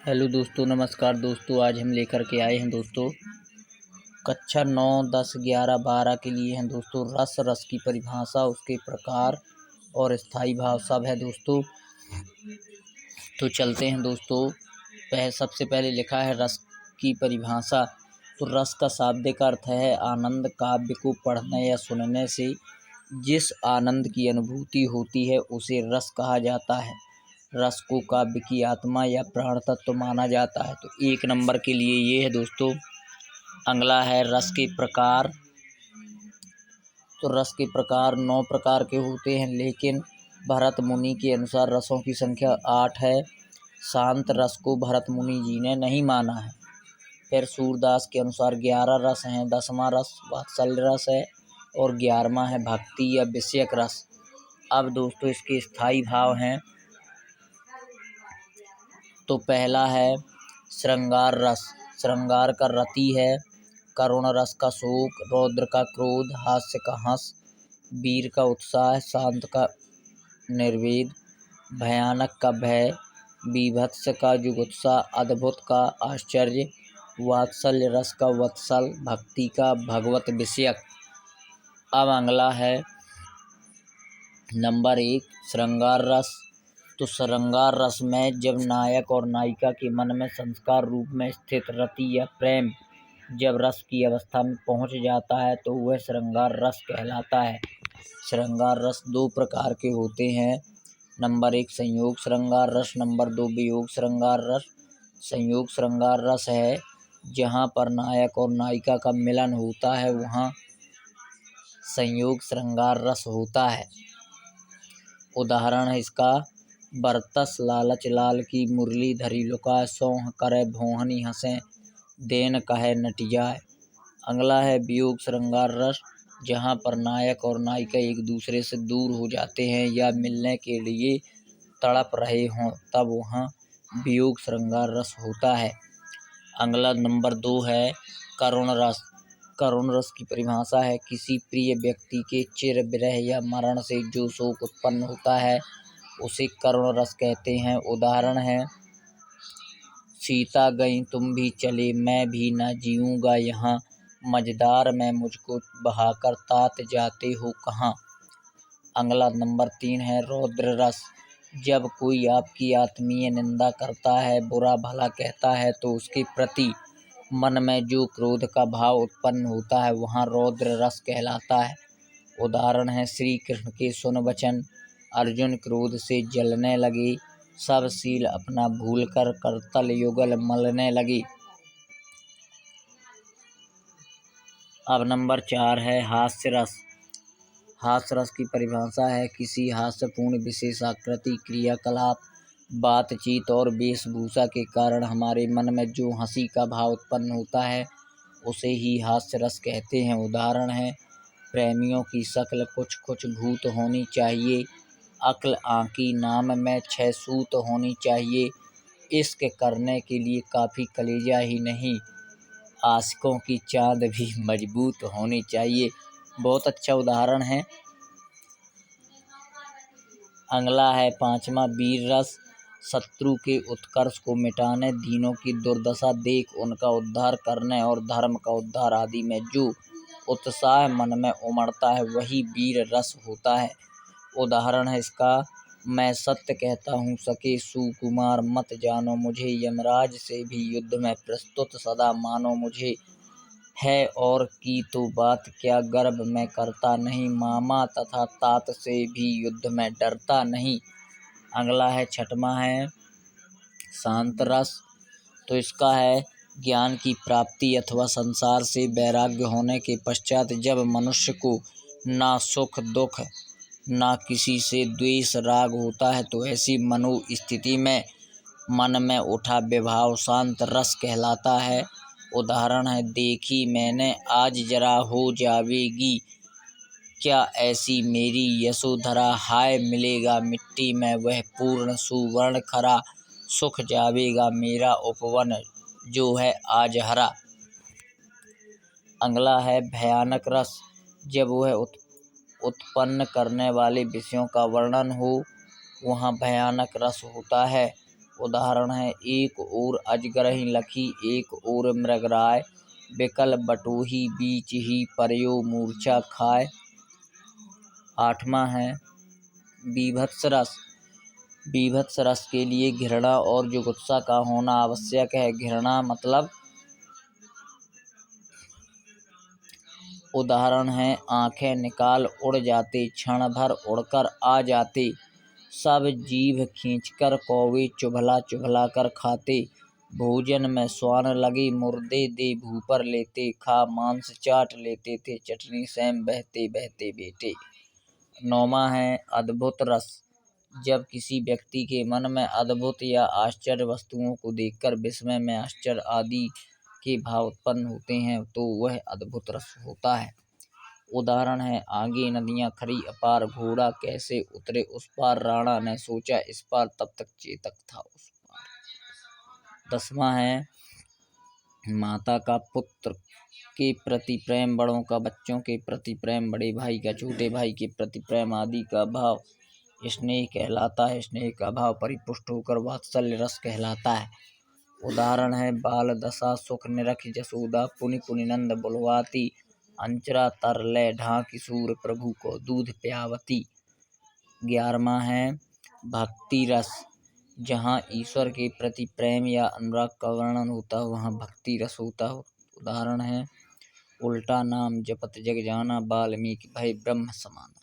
Hello दोस्तों, नमस्कार दोस्तों। आज हम लेकर के आए हैं दोस्तों कक्षा 9, 10, 11, 12 के लिए हैं दोस्तों रस की परिभाषा, उसके प्रकार और स्थायी भाव सब है दोस्तों। तो चलते हैं दोस्तों। सबसे पहले लिखा है रस की परिभाषा। तो रस का शाब्दिक अर्थ है आनंद। काव्य को पढ़ने या सुनने से जिस आनंद की अनुभूति होती है उसे रस कहा जाता है। रस को काव्य की आत्मा या प्राण तत्व माना जाता है। तो 1 नंबर के लिए ये है दोस्तों। अगला है रस के प्रकार। तो रस के प्रकार 9 प्रकार के होते हैं, लेकिन भरत मुनि के अनुसार रसों की संख्या 8 है। शांत रस को भरत मुनि जी ने नहीं माना है। फिर सूरदास के अनुसार 11 रस हैं। 10वां रस वात्सल्य रस है और 11वां है भक्ति या विषयक रस। अब दोस्तों इसके स्थायी भाव हैं। तो पहला है श्रृंगार रस। श्रृंगार का रति है। करुण रस का शोक, रौद्र का क्रोध, हास्य का हंस, वीर का उत्साह, शांत का निर्वेद, भयानक का भय, बीभत्स का जुगुप्सा, अद्भुत का आश्चर्य, वात्सल्य रस का वत्सल, भक्ति का भगवत विषयक। अब अगला है नंबर 1 श्रृंगार रस। तो श्रृंगार रस में जब नायक और नायिका के मन में संस्कार रूप में स्थित रति या प्रेम जब रस की अवस्था में पहुंच जाता है तो वह श्रृंगार रस कहलाता है। श्रृंगार रस 2 प्रकार के होते हैं। नंबर 1 संयोग श्रृंगार रस, नंबर 2 वियोग श्रृंगार रस। संयोग श्रृंगार रस है जहाँ पर नायक और नायिका का मिलन होता है, वहाँ संयोग श्रृंगार रस होता है। उदाहरण है इसका बरतस लालच लाल की मुरली धरी लुकाए, सौंह करे भोहनी हंसे देन कहे नट जाए। अगला है वियोग श्रृंगार रस, जहाँ पर नायक और नायिका एक दूसरे से दूर हो जाते हैं या मिलने के लिए तड़प रहे हों, तब वहाँ वियोग श्रृंगार रस होता है। अगला नंबर 2 है करुण रस। करुण रस की परिभाषा है किसी प्रिय व्यक्ति के चिर विरह या मरण से जो शोक उत्पन्न होता है उसे करुण रस कहते हैं। उदाहरण है सीता गई तुम भी चले, मैं भी न जीऊँगा यहाँ, मझधार में मुझको बहाकर तात जाते हो कहाँ। अगला नंबर 3 है रौद्र रस। जब कोई आपकी आत्मीय निंदा करता है, बुरा भला कहता है, तो उसके प्रति मन में जो क्रोध का भाव उत्पन्न होता है वहाँ रौद्र रस कहलाता है। उदाहरण है श्री कृष्ण के सुन वचन, अर्जुन क्रोध से जलने लगे, सब शील अपना भूल कर करतल युगल मलने लगे। अब नंबर 4 है हास्य रस। हास्य रस की परिभाषा है किसी हास्यपूर्ण विशेष आकृति, क्रियाकलाप, बातचीत और वेशभूषा के कारण हमारे मन में जो हंसी का भाव उत्पन्न होता है उसे ही हास्य रस कहते हैं। उदाहरण है प्रेमियों की शक्ल कुछ कुछ भूत होनी चाहिए, अक्ल आँकी नाम में 6 सूत होनी चाहिए, इश्क करने के लिए काफ़ी कलेजा ही नहीं, आशिकों की चाँद भी मजबूत होनी चाहिए। बहुत अच्छा उदाहरण है। अगला है 5वां वीर रस। शत्रु के उत्कर्ष को मिटाने, दीनों की दुर्दशा देख उनका उद्धार करने और धर्म का उद्धार आदि में जो उत्साह मन में उमड़ता है वही वीर रस होता है। उदाहरण है इसका मैं सत्य कहता हूँ सके सुकुमार, मत जानो मुझे, यमराज से भी युद्ध में प्रस्तुत सदा मानो मुझे, है और की तो बात क्या गर्भ में करता नहीं, मामा तथा तात से भी युद्ध में डरता नहीं। अगला है 6वां है शांत रस। तो इसका है ज्ञान की प्राप्ति अथवा संसार से वैराग्य होने के पश्चात जब मनुष्य को ना सुख दुख ना किसी से द्वेष राग होता है तो ऐसी मनोस्थिति में मन में उठा विभाव शांत रस कहलाता है। उदाहरण है देखी मैंने आज जरा हो जावेगी, क्या ऐसी मेरी यशोधरा, हाय मिलेगा मिट्टी में वह पूर्ण सुवर्ण खरा, सुख जावेगा मेरा उपवन जो है आज हरा। अगला है भयानक रस। जब वह उत्पन्न करने वाले विषयों का वर्णन हो वहाँ भयानक रस होता है। उदाहरण है एक ओर अजगरहि लखी एक ओर मृगराय, बिकल बटोही बीच ही परयो मूर्छा खाए। 8वां है बीभत्स रस। बीभत्स रस के लिए घृणा और जुगुप्सा का होना आवश्यक है। घृणा मतलब उदाहरण है आंखें निकाल उड़ जाते, क्षण भर उड़कर आ जाते, सब जीभ खींचकर कौवे चुभला चुभला कर खाते, भोजन में स्वान लगे मुर्दे दे भूपर लेते, खा मांस चाट लेते थे चटनी सैम बहते बहते बेटे। 9वां है अद्भुत रस। जब किसी व्यक्ति के मन में अद्भुत या आश्चर्य वस्तुओं को देखकर विस्मय में आश्चर्य आदि के भाव उत्पन्न होते हैं तो वह अद्भुत रस होता है। उदाहरण है आगे नदियां खरी अपार, घोड़ा कैसे उतरे उस पार, राणा ने सोचा इस पार तब तक चेतक था उस पार। 10वां है माता का पुत्र के प्रति प्रेम, बड़ों का बच्चों के प्रति प्रेम, बड़े भाई का छोटे भाई के प्रति प्रेम आदि का भाव स्नेह कहलाता है। स्नेह का भाव परिपुष्ट होकर वात्सल्य रस कहलाता है। उदाहरण है बाल दशा सुख निरख जसोदा, पुनि पुनि नंद बुलवाती, अंचरा तरले ढांक सूर प्रभु को दूध प्यावती। 11वां है भक्ति रस। जहाँ ईश्वर के प्रति प्रेम या अनुराग का वर्णन होता है वहाँ भक्ति रस होता है। उदाहरण है उल्टा नाम जपत जग जाना, वाल्मीकि भय ब्रह्म समाना।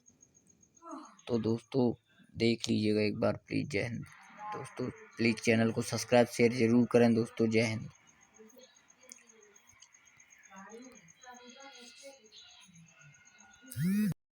तो दोस्तों देख लीजिएगा एक बार प्लीज़। जय हिंद दोस्तों। प्लीज़ चैनल को सब्सक्राइब शेयर जरूर करें दोस्तों। जय हिंद।